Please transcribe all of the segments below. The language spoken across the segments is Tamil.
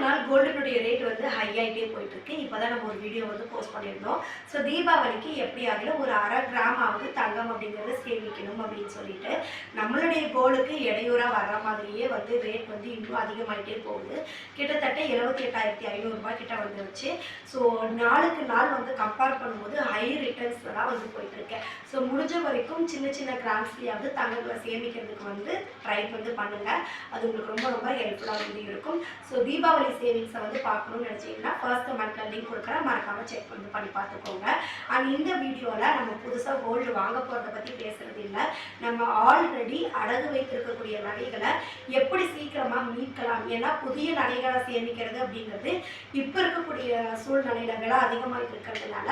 நாள் கோல்டுனுடைய ரேட் வந்து ஹை ஆகிட்டே போயிட்டு இருக்கு. இப்போதான் நம்ம ஒரு வீடியோ வந்து போஸ்ட் பண்ணியிருந்தோம். ஸோ தீபாவளிக்கு எப்படி ஆகிலும் ஒரு 1/2 கிராமாவது தங்கம் அப்படிங்கிறது சேமிக்கணும் அப்படின்னு சொல்லிட்டு நம்மளுடைய கோலுக்கு இடையூறாக வர்ற மாதிரியே வந்து ரேட் வந்து இன்னும் அதிகமாகிட்டே போகுது. கிட்டத்தட்ட 78,500 ரூபாய் கிட்ட வந்துருச்சு. ஸோ நாளுக்கு நாள் வந்து கம்பேர் பண்ணும்போது ஹை ரிட்டர்ன்ஸில் தான் வந்து போயிட்டு இருக்கேன். ஸோ முடிஞ்ச வரைக்கும் சின்ன சின்ன கிராம்ஸ்லேயாவது தங்கங்களை சேமிக்கிறதுக்கு வந்து ட்ரை வந்து பண்ணுங்க. அது உங்களுக்கு ரொம்ப ரொம்ப ஹெல்ப்ஃபுல்லாக வந்து இருக்கும். ஸோ தீபாவளி சேவிங்ஸை வந்து பார்க்கணும்னு நினச்சிங்கன்னா ஃபர்ஸ்ட் கமெண்ட்ல லிங்க் கொடுக்குறேன், மறக்காம செக் வந்து பண்ணி பார்த்துக்கோங்க. அண்ட் இந்த வீடியோவில் நம்ம புதுசாக கோல்டு வாங்க போகிறத பற்றி பேசுறது இல்லை. நம்ம ஆல்ரெடி அடகு வைத்திருக்கக்கூடிய நகைகளை எப்படி சீக்கிரமாக மீட்கலாம். ஏன்னா புதிய நகைகளை சேமிக்கிறது அப்படிங்கிறது இப்போ இருக்கக்கூடிய சூழ்நிலையில விலை அதிகமாகிட்டு இருக்கிறதுனால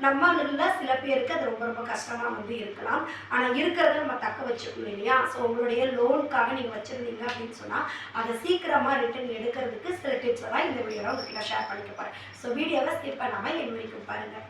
நம்மள சில பேருக்கு அது ரொம்ப ரொம்ப கஷ்டமாக வந்து இருக்கலாம். ஆனால் இருக்கிறத நம்ம தக்க வச்சுக்கணும் இல்லையா. ஸோ உங்களுடைய லோனுக்காக நீங்கள் வச்சுருந்தீங்க அப்படின்னு சொன்னால் அதை சீக்கிரமாக ரிட்டர்ன் எடுக்கிறதுக்கு சில டிப்ஸ் எல்லாம் இந்த வீடியோவில் உங்ககிட்ட ஷேர் பண்ணிக்க போகிறேன். ஸோ வீடியோவை ஸ்கிப் பண்ணாமல் என் வரைக்கும் பாருங்கள்.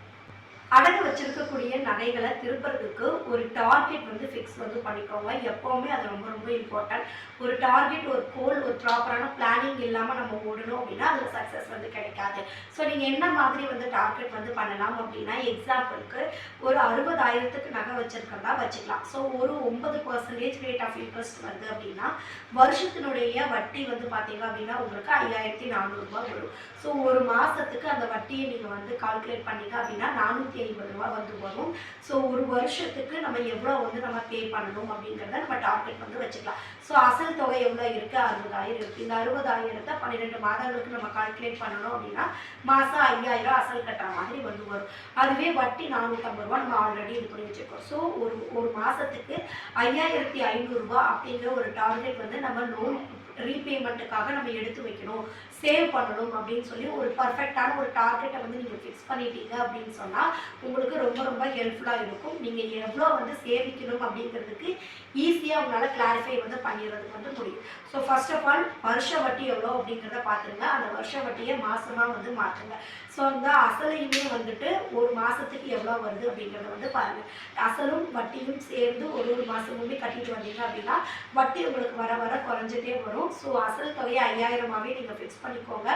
அடகு வச்சிருக்கக்கூடிய நகைகளை திருப்பறதுக்கு ஒரு டார்கெட் வந்து ஃபிக்ஸ் வந்து பண்ணிக்கோங்க. எப்போவுமே அது ரொம்ப ரொம்ப இம்பார்ட்டன்ட். ஒரு டார்கெட், ஒரு கோல், ஒரு ப்ராப்பரான பிளானிங் இல்லாமல் நம்ம ஓடணும் அப்படின்னா அதில் சக்ஸஸ் வந்து கிடைக்காது. ஸோ நீங்கள் என்ன மாதிரி வந்து டார்கெட் வந்து பண்ணலாம் அப்படின்னா, எக்ஸாம்பிளுக்கு ஒரு 60,000க்கு நகை வச்சிருக்கிறதா வச்சுக்கலாம். ஸோ ஒரு 9% ரேட் ஆஃப் இன்ட்ரெஸ்ட் வருது அப்படின்னா வருஷத்தினுடைய வட்டி வந்து பார்த்தீங்க அப்படின்னா உங்களுக்கு 5,400 ரூபாய் வரும். ஸோ ஒரு மாதத்துக்கு அந்த வட்டியை நீங்கள் வந்து கால்குலேட் பண்ணீங்க அப்படின்னா 450 ரூபா வந்து வரும். ஸோ ஒரு வருஷத்துக்கு நம்ம எவ்வளோ வந்து நம்ம பே பண்ணணும் அப்படிங்கிறத நம்ம டார்கெட் வந்து வச்சுக்கலாம். ஸோ அசல் தொகை எவ்வளோ இருக்குது? 60,000 இருக்குது. இந்த 60,000 12 மாதங்களுக்கு நம்ம கால்குலேட் பண்ணணும் அப்படின்னா மாதம் 5,000 அசல் கட்டுற மாதிரி வந்து வரும். அதுவே வட்டி 450 ரூபா நம்ம ஆல்ரெடி இது பண்ணி வச்சுருக்கோம். ஸோ ஒரு மாதத்துக்கு 5,500 ரூபா அப்படிங்கிற ஒரு டார்கெட் வந்து நம்ம லோன் ரீபேமெண்ட்டுக்காக நம்ம எடுத்து வைக்கணும், சேவ் பண்ணணும் அப்படின்னு சொல்லி ஒரு பர்ஃபெக்டான ஒரு டார்கெட்டை வந்து நீங்கள் ஃபிக்ஸ் பண்ணிட்டீங்க அப்படின்னு சொன்னால் உங்களுக்கு ரொம்ப ரொம்ப ஹெல்ப்ஃபுல்லாக இருக்கும். நீங்கள் எவ்வளோ வந்து சேமிக்கணும் அப்படிங்கிறதுக்கு ஈஸியாக உங்களால் கிளாரிஃபை வந்து பண்ணிடுறதுக்கு வந்து முடியும். ஸோ ஃபர்ஸ்ட் ஆஃப் ஆல் வருஷ வட்டி எவ்வளோ அப்படிங்கிறத பார்த்துருங்க. அந்த வருஷ வட்டியை மாதமாக வந்து மாற்றுங்க. ஸோ அந்த அசலையுமே வந்துட்டு ஒரு மாதத்துக்கு எவ்வளோ வருது அப்படிங்கிறத வந்து பாருங்கள். அசலும் வட்டியும் சேர்ந்து ஒரு மாதமுமே கட்டிட்டு வந்தீங்க அப்படின்னா வட்டி உங்களுக்கு வர வர குறைஞ்சிட்டே வரும். ஸோ அசல் தொகையை 5,000ஆகவே நீங்கள் ஃபிக்ஸ் பண்ணிக்கோங்க.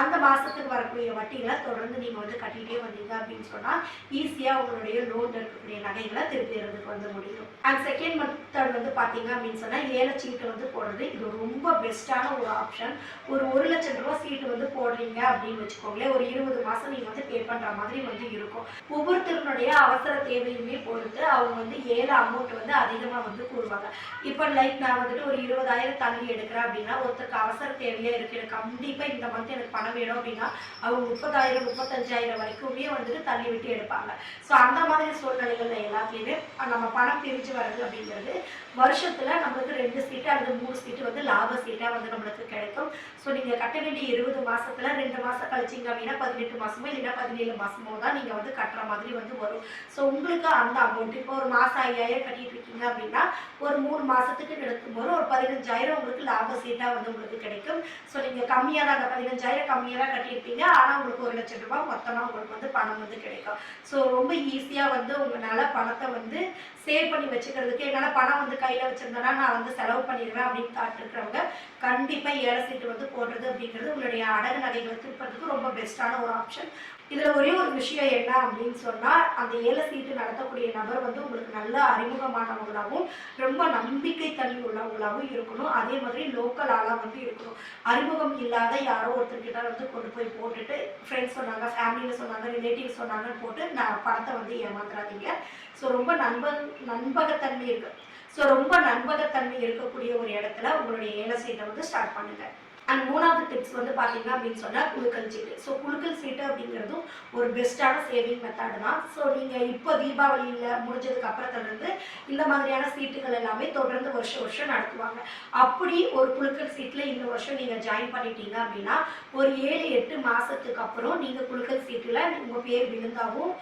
அந்த மாதத்துக்கு வரக்கூடிய வட்டிகளை தொடர்ந்து நீங்கள் வந்து கட்டிகிட்டே வந்தீங்க அப்படின்னு சொன்னால் ஈஸியாக உங்களுடைய லோன் இருக்கக்கூடிய நகைகளை திருப்பிடுறதுக்கு வந்து முடியும். அண்ட் செகண்ட் மெத்தட் வந்து பார்த்தீங்க அப்படின்னு சொன்னால் ஏலச்சீட்டு வந்து போடுறது. இது ரொம்ப பெஸ்ட்டான ஒரு ஆப்ஷன். ஒரு 1 லட்சம் ரூபா சீட்டு வந்து போடுறீங்க அப்படின்னு வச்சுக்கோங்களேன். ஒரு 20 மாதம் நீங்கள் வந்து பே பண்ணுற மாதிரி வந்து இருக்கும். ஒவ்வொருத்தருடைய அவசர தேவையுமே பொறுத்து அவங்க வந்து ஏல அமௌண்ட் வந்து அதிகமாக வந்து கூறுவாங்க. இப்போ லைக் நான் வந்துட்டு ஒரு 20,000 தள்ளி எடுக்கிறேன் அப்படின்னா ஒருத்தருக்கு அவசர தேவையாக இருக்குது, எனக்கு கண்டிப்பாக இந்த மந்த் எனக்கு பணம் வேணும் அப்படின்னா அவங்க 30,000 35,000 வரைக்குமே வந்துட்டு தள்ளி விட்டு எடுப்பாங்க. ஸோ அந்த மாதிரி சூழ்நிலைகள் எல்லாத்துலேயுமே நம்ம பணம் பிரிஞ்சு வர்றது அப்படிங்கிறது வருஷத்தில் நம்மளுக்கு 2 சீட்டு அல்லது 3 சீட்டு வந்து லாப சீட்டாக வந்து நம்மளுக்கு கிடைக்கும். ஸோ நீங்கள் கட்ட வேண்டிய 20 மாதத்தில் 2 மாதம் கழிச்சிங்க அப்படின்னா 18 மாதமோ இல்லைன்னா 17 மாதமோ தான் நீங்கள் வந்து கட்டுற மாதிரி வந்து வரும். ஸோ உங்களுக்கு அந்த அமௌண்ட் இப்போ ஒரு மாதம் 5,000 கட்டிட்டு இருக்கீங்க அப்படின்னா ஒரு 3 மாதத்துக்கு எடுக்கும்போது ஒரு 15,000 உங்களுக்கு லாப சீட்டாக வந்து உங்களுக்கு கிடைக்கும். ஸோ நீங்கள் கம்மியாக தான், அந்த 15,000 கம்மியாக தான் கட்டியிருப்பீங்க, ஆனால் உங்களுக்கு 1 லட்சம் ரூபாய் மொத்தமாக உங்களுக்கு வந்து பணம் வந்து கிடைக்கும். ஸோ ரொம்ப ஈஸியாக வந்து உங்களால் பணத்தை வந்து சேவ் பண்ணி வச்சுக்கிறதுக்கு, என்னால் பணம் வந்து கையில் வச்சுருந்தேன்னா நான் வந்து செலவு பண்ணிடுவேன் அப்படின்னு தாட் இருக்கிறவங்க கண்டிப்பாக ஏல சீட்டு வந்து போடுறது அப்படிங்கிறது உங்களுடைய அடகு நகைகளை திருப்பறதுக்கு ரொம்ப பெஸ்ட்டான ஒரு ஆப்ஷன். இதில் ஒரே ஒரு விஷயம் என்ன அப்படின்னு சொன்னால், அந்த ஏல சீட்டு நடத்தக்கூடிய நபர் வந்து உங்களுக்கு நல்ல அறிமுகமானவங்களாகவும் ரொம்ப நம்பிக்கை தன்மை உள்ளவங்களாகவும் இருக்கணும். அதே மாதிரி லோக்கல் ஆளாக வந்து இருக்கணும். அறிமுகம் இல்லாத யாரோ ஒருத்தர்கிட்ட வந்து கொண்டு போய் போட்டுட்டு ஃப்ரெண்ட்ஸ் சொன்னாங்க, ஃபேமிலியில் சொன்னாங்க, ரிலேட்டிவ்ஸ் சொன்னாங்கன்னு போட்டு நான் பணத்தை வந்து ஏமாத்துறாதீங்க. ஸோ ரொம்ப நண்பகத்தன்மை இருக்குது. ஸோ ரொம்ப நண்பகத்தன்மை இருக்கக்கூடிய ஒரு இடத்துல உங்களுடைய ஏல சீட்டை வந்து ஸ்டார்ட் பண்ணுங்கள். அண்ட் 3வது டிப்ஸ் வந்து பார்த்தீங்க அப்படின்னு சொன்னால் குலுக்கல் சீட்டு. ஸோ குலுக்கல் சீட்டு அப்படிங்கிறதும் ஒரு பெஸ்ட்டான சேவிங் மெத்தட் தான். ஸோ நீங்கள் இப்போ தீபாவளியில் முடிஞ்சதுக்கு அப்புறத்துலேருந்து இந்த மாதிரியான சீட்டுகள் எல்லாமே தொடர்ந்து வருஷம் நடத்துவாங்க. அப்படி ஒரு குலுக்கல் சீட்டில் இந்த வருஷம் நீங்கள் ஜாயின் பண்ணிட்டீங்க அப்படின்னா ஒரு 7-8 மாதத்துக்கு அப்புறம் நீங்கள் குலுக்கல் சீட்டில் உங்கள் பேர் விழுந்தாவும்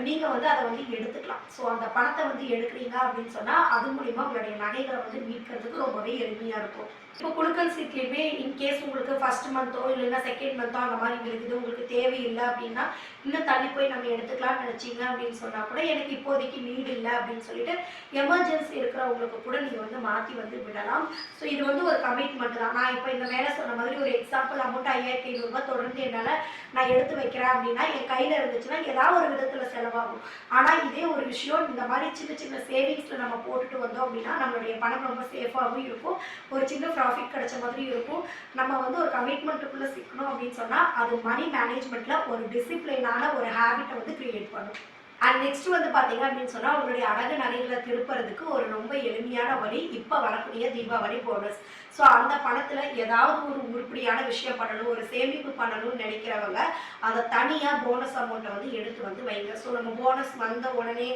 நீங்கள் வந்து அதை வந்து எடுத்துக்கலாம். ஸோ அந்த பணத்தை வந்து எடுக்கிறீங்க அப்படின்னு சொன்னால் அது மூலிமா உங்களுடைய நகைகளை வந்து மீட்கிறதுக்கு ரொம்பவே எளிமையாக இருக்கும். இப்போ குலுக்கல் சீட்லேயுமே இன்கேஸ் உங்களுக்கு ஃபர்ஸ்ட் மந்த்தோ இல்லைன்னா செகண்ட் மந்த்தோ அந்த மாதிரி இருக்குது, உங்களுக்கு தேவையில்லை அப்படின்னா இன்னும் தள்ளி போய் நம்ம எடுத்துக்கலாம்னு நினச்சிங்க அப்படின்னு சொன்னால் கூட எனக்கு இப்போதைக்கு நீடு இல்லை அப்படின்னு சொல்லிட்டு எமர்ஜென்சி இருக்கிறவங்களுக்கு கூட நீங்கள் வந்து மாற்றி வந்து விடலாம். ஸோ இது வந்து ஒரு கமிட்மெண்ட் தான். நான் இப்போ இந்த மேலே சொன்ன மாதிரி ஒரு எக்ஸாம்பிள் அமௌண்ட் 5500 தொடர்ந்து என்னால் நான் எடுத்து வைக்கிறேன் அப்படின்னா என் கையில் இருந்துச்சுன்னா ஏதாவது ஒரு விதத்தில் செலவாகும். ஆனால் இதே ஒரு விஷயம் இந்த மாதிரி சின்ன சின்ன சேவிங்ஸில் நம்ம போட்டுட்டு வந்தோம் அப்படின்னா நம்மளுடைய பணம் ரொம்ப சேஃபாகவும் இருக்கும், ஒரு சின்ன ப்ராஃபிட் கிடைச்ச மாதிரி இருக்கும். நம்ம வந்து ஒரு கமிட்மெண்ட்டுக்குள்ளே சிக்கணும் அப்படின்னு சொன்னால் அது மணி மேனேஜ்மெண்ட்டில் ஒரு டிசிப்ளினான ஒரு ஹேபிட்டை வந்து கிரியேட் பண்ணும். அண்ட் நெக்ஸ்ட் வந்து பார்த்தீங்க அப்படின்னு சொன்னால் உங்களுடைய அழகு நகைகளை திருப்புறதுக்கு ஒரு ரொம்ப எளிமையான வழி இப்போ வரக்கூடிய தீபாவளி போனஸ். ஸோ அந்த பணத்தில் ஏதாவது ஒரு உருப்படியான விஷயம் பண்ணணும், ஒரு சேமிப்பு பண்ணணும்னு நினைக்கிறவங்க அதை தனியாக போனஸ் அமௌண்ட்டை வந்து எடுத்து வந்து வைங்க. ஸோ நம்ம போனஸ் வந்த உடனே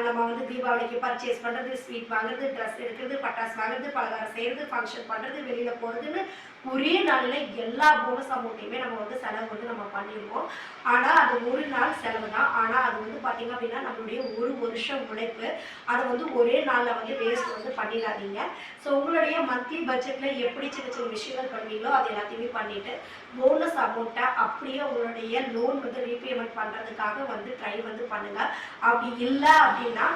நம்ம வந்து தீபாவளிக்கு பர்ச்சேஸ் பண்ணுறது, ஸ்வீட் வாங்குறது, ட்ரெஸ் எடுக்கிறது, பட்டாசு வாங்குறது, பலகாரம் செய்கிறது, ஃபங்க்ஷன் பண்ணுறது, வெளியில் போகிறதுன்னு ஒரே நாளில் எல்லா போனஸ் அமௌண்ட்டையுமே நம்ம வந்து செலவு வந்து நம்ம பண்ணிடுவோம். ஆனால் அது ஒரு நாள் செலவு தான். ஆனால் அது வந்து பார்த்தீங்க அப்படின்னா நம்மளுடைய ஒரு வருஷம் உழைப்பு, அதை வந்து ஒரே நாளில் வந்து வேஸ்ட் வந்து பண்ணிடாதீங்க. ஸோ உங்களுடைய மந்த்லி பட்ஜெட்டில் எப்படி சின்ன சின்ன விஷயங்கள் பண்ணுவீங்களோ அது எல்லாத்தையுமே பண்ணிவிட்டு போனஸ் அமௌண்ட்டை அப்படியே உங்களுடைய லோன் வந்து ரீபேமெண்ட் பண்ணுறதுக்காக வந்து ட்ரை வந்து பண்ணுங்கள். அப்படி இல்லை அப்படின்னா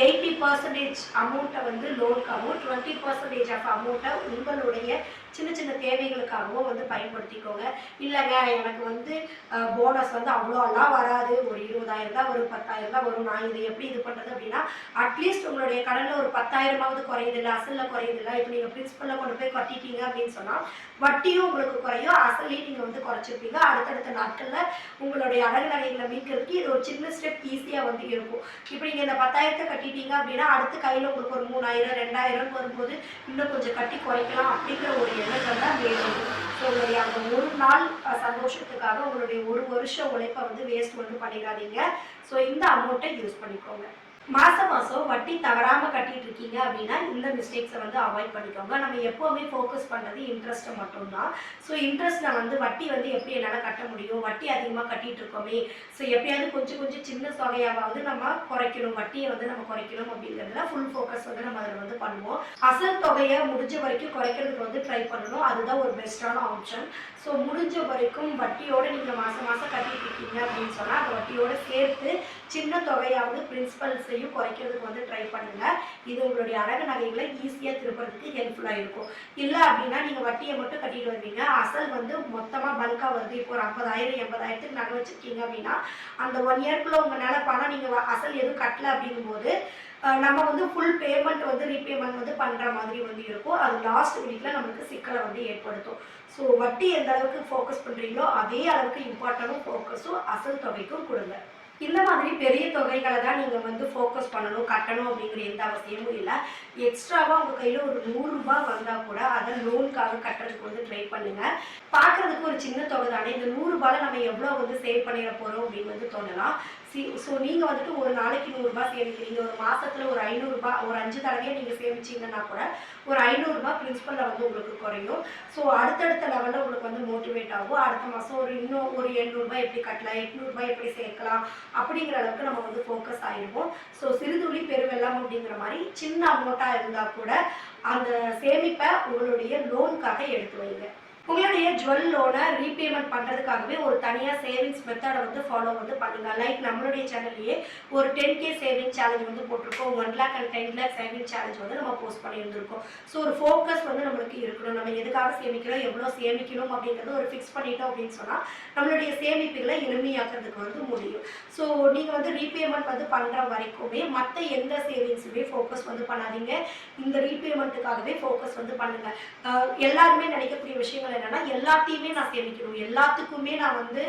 80% அமௌண்ட்டை வந்து லோனுக்காகவும் 20% ஆஃப் அமௌண்ட்டை உங்களுடைய சின்ன சின்ன தேவைகளுக்காகவும் வந்து பயன்படுத்திக்கோங்க. இல்லைங்க எனக்கு வந்து போனஸ் வந்து அவ்வளோலாம் வராது, ஒரு 20,000 தான் வரும், 10,000 தான் வரும், நான் இதை எப்படி இது பண்ணுறது அப்படின்னா அட்லீஸ்ட் உங்களுடைய கடனில் ஒரு 10,000ஆவது குறையுதில்லை, அசலில் குறையுதில்லை. இப்போ நீங்கள் பிரின்சிபலில் கொண்டு போய் கட்டிட்டீங்க அப்படின்னு சொன்னால் வட்டியும் உங்களுக்கு குறையும், அசலையும் நீங்கள் வந்து குறைச்சிருப்பீங்க. அடுத்தடுத்த நாட்களில் உங்களுடைய அழகு நகைகளை மீட்கிறதுக்கு இது ஒரு சின்ன ஸ்டெப் ஈஸியாக வந்து இருக்கும். இப்போ நீங்கள் இந்த 10,000 கட்டிட்டீங்க அப்படின்னா அடுத்த கையில் உங்களுக்கு ஒரு 3,000 2,000 வரும்போது இன்னும் கொஞ்சம் கட்டி குறைக்கலாம் அப்படிங்கிற ஒரு எண்ணங்கள் தான் வேணும். ஸோ உங்களுடைய அந்த ஒரு நாள் சந்தோஷத்துக்காக உங்களுடைய ஒரு வருஷம் உழைப்பை வந்து வேஸ்ட் வந்து பண்ணிடாதீங்க. ஸோ இந்த அமௌண்ட்டை யூஸ் பண்ணிக்கோங்க. மாதம் வட்டி தவறாமல் கட்டிட்டு இருக்கீங்க அப்படின்னா இந்த மிஸ்டேக்ஸை வந்து அவாய்ட் பண்ணிக்கோங்க. நம்ம எப்போவுமே ஃபோக்கஸ் பண்ணுறது இன்ட்ரெஸ்ட்டை மட்டும்தான். ஸோ இன்ட்ரெஸ்ட்டில் வந்து வட்டி வந்து எப்படி என்னால் கட்ட முடியும், வட்டி அதிகமாக கட்டிகிட்டு இருக்கோமே, ஸோ எப்படியாவது கொஞ்சம் கொஞ்சம் சின்ன தொகையாவது நம்ம குறைக்கணும், வட்டியை வந்து நம்ம குறைக்கணும் அப்படிங்கிறதுல ஃபுல் ஃபோக்கஸ் வந்து நம்ம அதில் வந்து பண்ணுவோம். அசல் தொகையை முடிஞ்ச வரைக்கும் குறைக்கிறதுக்கு வந்து ட்ரை பண்ணணும், அதுதான் ஒரு பெஸ்ட்டான ஆப்ஷன். ஸோ முடிஞ்ச வரைக்கும் வட்டியோடு நீங்கள் மாதம் மாதம் கட்டிட்டு இருக்கீங்க அப்படின்னு சொன்னால் அந்த வட்டியோடு சேர்த்து சின்ன தொகையாவது பிரின்சிபல்ஸையும் குறைக்கிறதுக்கு வந்து ட்ரை பண்ணுங்கள். இது உங்களுடைய அழகு நகைகளை ஈஸியாக திருப்புறதுக்கு ஹெல்ப்ஃபுல்லாக இருக்கும். இல்லை அப்படின்னா நீங்கள் வட்டியை மட்டும் கட்டிட்டு வருவீங்க, அசல் வந்து மொத்தமாக பல்காக வருது. இப்போ ஒரு 50,000 80,000 நகை வச்சுருக்கீங்க அப்படின்னா அந்த 1 இயர்க்குள்ளே உங்களால் பணம் நீங்கள் அசல் எதுவும் கட்டலை அப்படிங்கும்போது நம்ம வந்து ஃபுல் பேமெண்ட் வந்து ரீபேமெண்ட் வந்து பண்ணுற மாதிரி வந்து இருக்கும். அது லாஸ்ட் வீக்கில் நம்மளுக்கு சிக்கலை வந்து ஏற்படுத்தும். ஸோ வட்டி எந்த அளவுக்கு ஃபோக்கஸ் பண்ணுறீங்களோ அதே அளவுக்கு இம்பார்ட்டனும் ஃபோக்கஸும் அசல் தொகைக்கும் கொடுங்க. இந்த மாதிரி பெரிய தொகைகளை தான் நீங்கள் வந்து ஃபோக்கஸ் பண்ணணும், கட்டணும் அப்படிங்கிற எந்த அவசியமும் இல்லை. எக்ஸ்ட்ராவாக உங்கள் கையில் ஒரு 100 ரூபாய் வந்தால் கூட அதை லோனுக்காக கட்டுறதுக்கு வந்து ட்ரை பண்ணுங்கள். பார்க்குறதுக்கு ஒரு சின்ன தொகை தானே, இந்த 100 ரூபாயில் நம்ம எவ்வளோ வந்து சேவ் பண்ணிட போகிறோம் அப்படின்னு வந்து தோணலாம். ஸோ நீங்கள் வந்துட்டு ஒரு நாளைக்கு 100 ரூபாய் சேமிக்கிறீங்க, ஒரு மாதத்தில் ஒரு 500 ரூபாய், ஒரு 5 தடவையாக நீங்கள் சேமிச்சிங்கன்னா கூட ஒரு 500 ரூபாய் பிரின்சிபலில் வந்து உங்களுக்கு குறையும். ஸோ அடுத்தடுத்த லெவலில் உங்களுக்கு வந்து மோட்டிவேட் ஆகும். அடுத்த மாதம் இன்னும் ஒரு 700 ரூபாய் எப்படி கட்டலாம், 800 ரூபாய் எப்படி சேர்க்கலாம் அப்படிங்கிற அளவுக்கு நம்ம வந்து ஃபோக்கஸ் ஆகிடுவோம். ஸோ சிறுதுளி பெருவெல்லாம் அப்படிங்கிற மாதிரி சின்ன அமௌண்ட்டாக இருந்தால் கூட அந்த சேமிப்பை உங்களுடைய லோனுக்காக எடுத்து வைங்க. உங்களுடைய ஜுவல் லோனை ரீபேமெண்ட் பண்ணுறதுக்காகவே ஒரு தனியாக சேவிங்ஸ் மெத்தடை வந்து ஃபாலோ வந்து பண்ணுங்கள். லைக் நம்மளுடைய சேனல்லையே ஒரு 10K சேவிங் சேலஞ்ச் வந்து போட்டிருக்கோம், 1 lakh and 10 lakh saving challenge வந்து நம்ம போஸ்ட் பண்ணியிருந்திருக்கோம். ஸோ ஒரு ஃபோக்கஸ் வந்து நம்மளுக்கு இருக்கணும், நம்ம எதுக்காக சேமிக்கிறோம், எவ்வளோ சேமிக்கணும் அப்படிங்கிறது ஒரு ஃபிக்ஸ் பண்ணிட்டோம் அப்படின்னு சொன்னால் நம்மளுடைய சேமிப்புகளை எளிமையாக்குறதுக்கு வந்து முடியும். ஸோ நீங்கள் வந்து ரீபேமெண்ட் வந்து பண்ணுற வரைக்குமே மற்ற எந்த சேவிங்ஸுமே ஃபோக்கஸ் வந்து பண்ணாதீங்க, இந்த ரீபேமெண்ட்டுக்காகவே ஃபோக்கஸ் வந்து பண்ணுங்கள். எல்லாருமே நினைக்கக்கூடிய விஷயங்கள் என்னன்னா எல்லாத்தையுமே நான் சேமிக்கணும், எல்லாத்துக்குமே நான் வந்து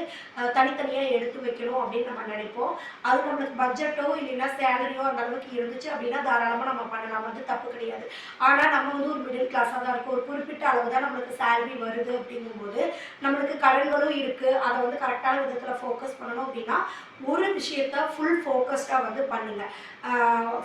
தனித்தனியாக எடுத்து வைக்கணும் அப்படின்னு நம்ம நினைப்போம். அது நம்மளுக்கு பட்ஜெட்டோ இல்லைன்னா சேலரியோ அந்த அளவுக்கு இருந்துச்சு அப்படின்னா தாராளமாக நம்ம பண்ணலாம், வந்து தப்பு கிடையாது. ஆனால் நம்ம வந்து ஒரு மிடில் கிளாஸாக தான் இருக்கும், ஒரு குறிப்பிட்ட அளவு தான் நம்மளுக்கு சேலரி வருது அப்படிங்கும்போது நம்மளுக்கு கடன்களும் இருக்குது, அதை வந்து கரெக்டான விதத்தில் ஃபோக்கஸ் பண்ணணும் அப்படின்னா ஒரு விஷயத்த ஃபுல் ஃபோக்கஸ்டாக வந்து பண்ணுங்கள்.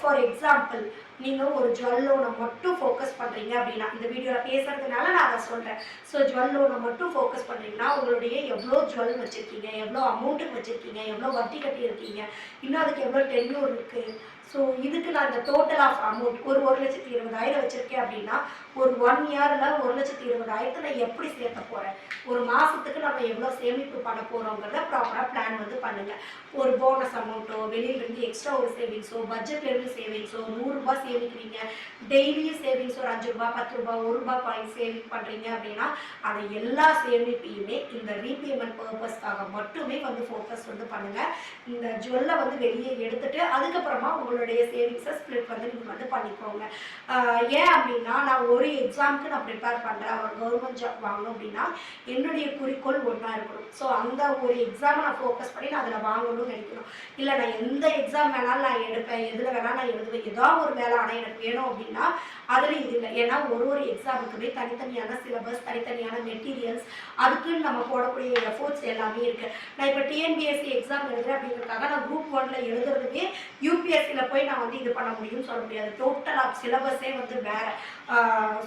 ஃபார் எக்ஸாம்பிள் நீங்கள் ஒரு ஜுவல் லோனை மட்டும் ஃபோக்கஸ் பண்ணுறீங்க அப்படின்னா, இந்த வீடியோவில் பேசுகிறதுனால நான் அதை சொல்கிறேன். ஸோ ஜுவல் லோனை மட்டும் ஃபோக்கஸ் பண்ணுறீங்கன்னா உங்களுடைய எவ்வளோ ஜுவல் வச்சுருக்கீங்க, எவ்வளோ அமௌண்ட்டுக்கு வச்சுருக்கீங்க, எவ்வளோ வட்டி கட்டியிருக்கீங்க, இன்னும் அதுக்கு எவ்வளோ டென்யூர் இருக்குது. ஸோ இதுக்கு நான் இந்த டோட்டல் ஆஃப் அமௌண்ட் ஒரு 1,20,000 வச்சுருக்கேன் அப்படின்னா ஒரு 1 இயரில் 1,20,000 எப்படி சேர்த்த போகிறேன், ஒரு மாதத்துக்கு நம்ம எவ்வளோ சேமிப்பு பண்ண போகிறோங்கிறத ப்ராப்பராக பிளான் வந்து பண்ணுங்கள். ஒரு போனஸ் அமௌண்ட்டோ, வெளியிலேருந்து எக்ஸ்ட்ரா ஒரு சேவிங்ஸோ, பட்ஜெட்லேருந்து சேவிங்ஸோ, ₹100 சேமிக்கிறீங்க, டெய்லியும் சேவிங்ஸ் ஒரு ₹5, ₹10, ₹1 பாயிண்ட் சேவிங் பண்ணுறீங்க அப்படின்னா அதை எல்லா சேமிப்பையுமே இந்த ரீபேமெண்ட் பர்பஸ்க்காக மட்டுமே வந்து ஃபோக்கஸ் வந்து பண்ணுங்கள். இந்த ஜுவல்லை வந்து வெளியே எடுத்துட்டு அதுக்கப்புறமா உங்களுடைய சேவிங்ஸை ஸ்ப்ளிட் வந்து நீங்கள் வந்து பண்ணிக்கோங்க. ஏன் அப்படின்னா நான் ஒரு எக்ஸாமுக்கு நான் ப்ரிப்பேர் பண்ணுறேன், ஒரு கவர்மெண்ட் ஜாப் வாங்கணும் அப்படின்னா என்னுடைய குறிக்கோள் ஒன்றா இருக்கணும். ஸோ அந்த ஒரு எக்ஸாமை நான் ஃபோக்கஸ் பண்ணி நான் அதில் வாங்கணும்னு நினைக்கணும். இல்லை நான் எந்த எக்ஸாம் வேணாலும் நான் எடுப்பேன், எதில் வேணாலும் நான் எழுதுவேன், ஏதாவது ஒரு வேலை ஆனால் எனக்கு வேணும் அப்படின்னா அதில் இது இல்லை. ஏன்னா ஒரு எக்ஸாமுக்குமே தனித்தனியான சிலபஸ், தனித்தனியான மெட்டீரியல்ஸ், அதுக்குன்னு நம்ம போடக்கூடிய எஃபோர்ட்ஸ் எல்லாமே இருக்குது. நான் இப்போ டிஎன்பிஎஸ்சி எக்ஸாம் எழுதுறேன் அப்படிங்கிறதுக்காக நான் குரூப் 1 எழுதுறதுக்கே யூபிஎஸ்சியில் போய் நான் வந்து இது பண்ண முடியும்னு சொல்ல முடியாது. டோட்டலாக சிலபஸே வந்து வேறு.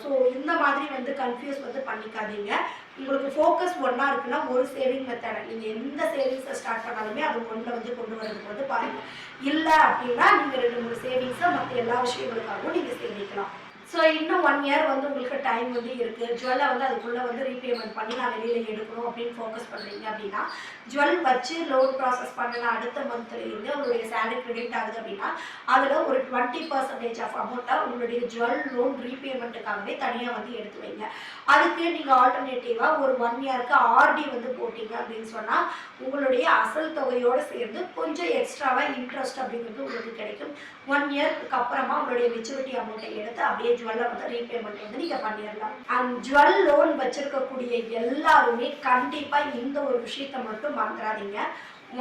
ஸோ இந்த மாதிரி வந்து கன்ஃபியூஸ் வந்து பண்ணிக்காதீங்க. உங்களுக்கு ஃபோக்கஸ் ஒன்றா இருக்குன்னா ஒரு சேவிங் மெத்தடை நீங்கள் எந்த சேவிங்ஸை ஸ்டார்ட் பண்ணாலுமே அது ஒன்றில் வந்து கொண்டு வரதுக்கு வந்து பாருங்கள். இல்லை அப்படின்னா நீங்கள் 2-3 சேவிங்ஸை மற்ற எல்லா விஷயங்களுக்காகவும் நீங்கள் சேமிக்கலாம். ஸோ இன்னும் 1 இயர் வந்து உங்களுக்கு டைம் வந்து இருக்குது. ஜுவல்லை வந்து அதுக்குள்ளே வந்து ரீபேமெண்ட் பண்ணி நான் வெளியில் எடுக்கணும் அப்படின்னு ஃபோக்கஸ் பண்ணுறீங்க அப்படின்னா ஜுவல் வச்சு லோன் ப்ராசஸ் பண்ணின அடுத்த மந்த்லேருந்து உங்களுடைய சேலரி கிரெடிட் ஆகுது அப்படின்னா அதில் ஒரு 20% ஆஃப் அமௌண்ட்டை உங்களுடைய ஜுவல் லோன் ரீபேமெண்ட்டுக்காகவே தனியாக வந்து எடுத்து வைங்க. அதுக்கு நீங்கள் ஆல்டர்னேட்டிவாக ஒரு 1 இயருக்கு ஆர்டி வந்து போட்டிங்க அப்படின்னு சொன்னால் உங்களுடைய அசல் தொகையோடு சேர்ந்து கொஞ்சம் எக்ஸ்ட்ராவாக இன்ட்ரெஸ்ட் அப்படிங்கிறது உங்களுக்கு கிடைக்கும். 1 இயருக்கு அப்புறமா உங்களுடைய மெச்சூரிட்டி அமௌண்ட்டை எடுத்து அப்படியே ஜுவல்லை வந்து ரீபேமெண்ட் வந்து நீங்கள் பண்ணிடலாம். அண்ட் ஜுவல் லோன் வச்சிருக்கக்கூடிய எல்லாருமே கண்டிப்பாக இந்த ஒரு விஷயத்தை மட்டும் மறந்துடாதீங்க.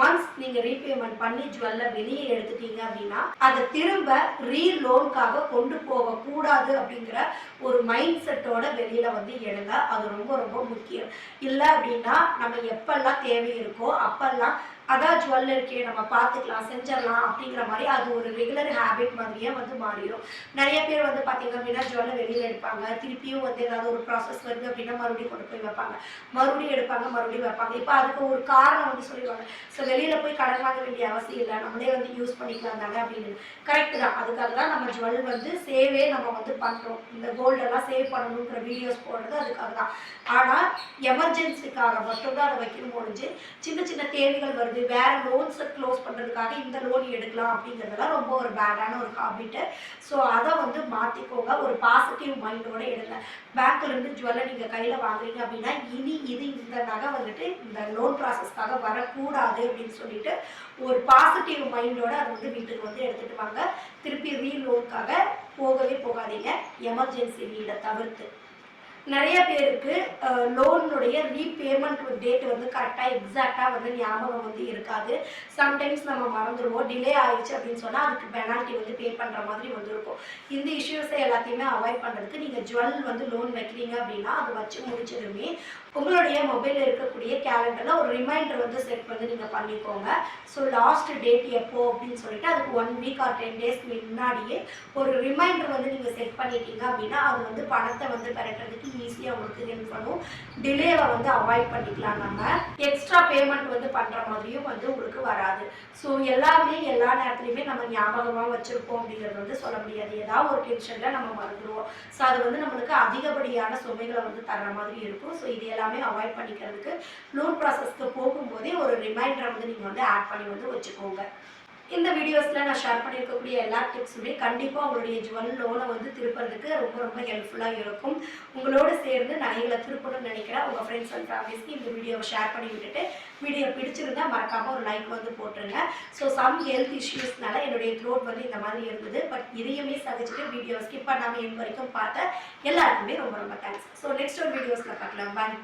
ஒன்ஸ் நீங்கள் ரீபேமெண்ட் பண்ணி ஜுவல்லை வெளியே எடுத்துட்டீங்க அப்படின்னா அதை திரும்ப ரீலோனுக்காக கொண்டு போகக்கூடாது அப்படிங்கிற ஒரு மைண்ட் செட்டோட வெளியில் வந்து எடுங்க. அது ரொம்ப ரொம்ப முக்கியம். இல்லை அப்படின்னா நம்ம எப்பெல்லாம் தேவை இருக்கோ அப்பெல்லாம் அதான் ஜுவல் இருக்கே நம்ம பார்த்துக்கலாம் செஞ்சிடலாம் அப்படிங்கிற மாதிரி அது ஒரு ரெகுலர் ஹேபிட் மாதிரியே வந்து மாறிடும். நிறைய பேர் வந்து பார்த்தீங்க அப்படின்னா ஜுவல்லை வெளியில் எடுப்பாங்க, திருப்பியும் வந்து ஏதாவது ஒரு ப்ராசஸ் வருது அப்படின்னா மறுபடியும் கொண்டு போய் வைப்பாங்க, மறுபடியும் எடுப்பாங்க, மறுபடியும் வைப்பாங்க. இப்போ அதுக்கு ஒரு காரணம் வந்து சொல்லிடுவாங்க, ஸோ வெளியில் போய் கடன் வாங்க வேண்டிய அவசியம் இல்லை, நம்மளே வந்து யூஸ் பண்ணிக்கலாம் தானே அப்படின்னு. கரெக்டு தான். அதுக்காக தான் நம்ம ஜுவல் வந்து சேவே நம்ம வந்து பண்ணுறோம். இந்த கோல்டெல்லாம் சேவ் பண்ணணுங்கிற வீடியோஸ் போடுறது அதுக்காக தான். ஆனால் எமர்ஜென்சிக்காக மட்டும்தான் அதை வைக்கணும். முடிஞ்சு சின்ன சின்ன தேவைகள் வருது, வேற லோன்ஸை க்ளோஸ் பண்ணுறதுக்காக இந்த லோன் எடுக்கலாம் அப்படிங்கிறதுலாம் ரொம்ப ஒரு பேடான ஒரு ஹாபிட்டு. ஸோ அதை வந்து மாற்றிக்கோங்க. ஒரு பாசிட்டிவ் மைண்டோட எடுங்க. பேங்க்லேருந்து ஜுவல்லை நீங்கள் கையில் வாங்குறீங்க அப்படின்னா இனி இந்த நகை வந்துட்டு இந்த லோன் ப்ராசஸ்க்காக வரக்கூடாது அப்படின்னு சொல்லிட்டு ஒரு பாசிட்டிவ் மைண்டோட அதை வந்து வீட்டுக்கு வந்து எடுத்துகிட்டு வாங்க. திருப்பி ரீலோனுக்காக போகவே போகாதீங்க, எமர்ஜென்சி நீடை தவிர்த்து. நிறைய பேருக்கு லோனுடைய ரீபேமெண்ட் டேட் வந்து கரெக்டாக எக்ஸாக்டாக வந்து ஞாபகம் வந்து இருக்காது. சம்டைம்ஸ் நம்ம மறந்துடுவோம். டிலே ஆயிடுச்சு அப்படின்னு சொன்னால் அதுக்கு பெனால்ட்டி வந்து பே பண்ணுற மாதிரி வந்து இருக்கும். இந்த இஷ்யூஸை எல்லாத்தையுமே அவாய்ட் பண்ணுறதுக்கு நீங்கள் ஜுவல் வந்து லோன் வைக்கிறீங்க அப்படின்னா அதை வச்சு முடிச்சதுமே உங்களுடைய மொபைலில் இருக்கக்கூடிய கேலண்டரில் ஒரு ரிமைண்டர் வந்து செட் பண்ணி நீங்கள் பண்ணிக்கோங்க. ஸோ லாஸ்ட் டேட் எப்போ அப்படின்னு சொல்லிட்டு அதுக்கு 1 வீக் ஆர் 10 டேஸ் முன்னாடியே ஒரு ரிமைண்டர் வந்து நீங்கள் செட் பண்ணிட்டீங்க அப்படின்னா அது வந்து பணத்தை வந்து பெறட்டுறதுக்கு ஈஸியாக உங்களுக்கு ஹெல்ப் பண்ணும். டிலேவை வந்து அவாய்ட் பண்ணிக்கலாம். நம்ம எக்ஸ்ட்ரா பேமெண்ட் வந்து பண்ணுற மாதிரியும் வந்து உங்களுக்கு வராது. ஸோ எல்லாமே எல்லா நேரத்துலையுமே நம்ம ஞாபகமாக வச்சுருப்போம் அப்படிங்கிறது வந்து சொல்ல முடியாது. ஏதாவது ஒரு டென்ஷனில் நம்ம மறந்துடுவோம். ஸோ அது வந்து நம்மளுக்கு அதிகப்படியான சுமைகளை வந்து தர்ற மாதிரி இருக்கும். ஸோ இது எல்லாமே அவாய்ட் பண்ணிக்கிறதுக்கு லோன் ப்ராசஸ்க்கு போகும்போதே ஒரு ரிமைண்டரை வந்து நீங்கள் வந்து ஆட் பண்ணி வந்து வச்சுக்கோங்க. இந்த வீடியோஸில் நான் ஷேர் பண்ணியிருக்கக்கூடிய எல்லா டிப்ஸுமே கண்டிப்பாக உங்களுடைய ஜுவல் லோனை வந்து திருப்புறதுக்கு ரொம்ப ரொம்ப ஹெல்ப்ஃபுல்லாக இருக்கும். உங்களோட சேர்ந்து நகைகளை திருப்பணும்னு நினைக்கிற உங்கள் ஃப்ரெண்ட்ஸ் அண்ட் ஃபேமிலிஸ்க்கு இந்த வீடியோவை ஷேர் பண்ணி விட்டுட்டு வீடியோ பிடிச்சிருந்தா மறக்காமல் ஒரு லைக் வந்து போட்டுருங்க. ஸோ சம் ஹெல்த் இஷ்யூஸ்னால என்னுடைய த்ரோட் வந்து இந்த மாதிரி இருந்தது. பட் இதையுமே சகிச்சுட்டு வீடியோ ஸ்கிப் பண்ணாமல் என் வரைக்கும் பார்த்த எல்லாருக்குமே ரொம்ப ரொம்ப தேங்க்ஸ். ஸோ நெக்ஸ்ட் ஒரு வீடியோஸில் பார்க்கலாம். பாய்.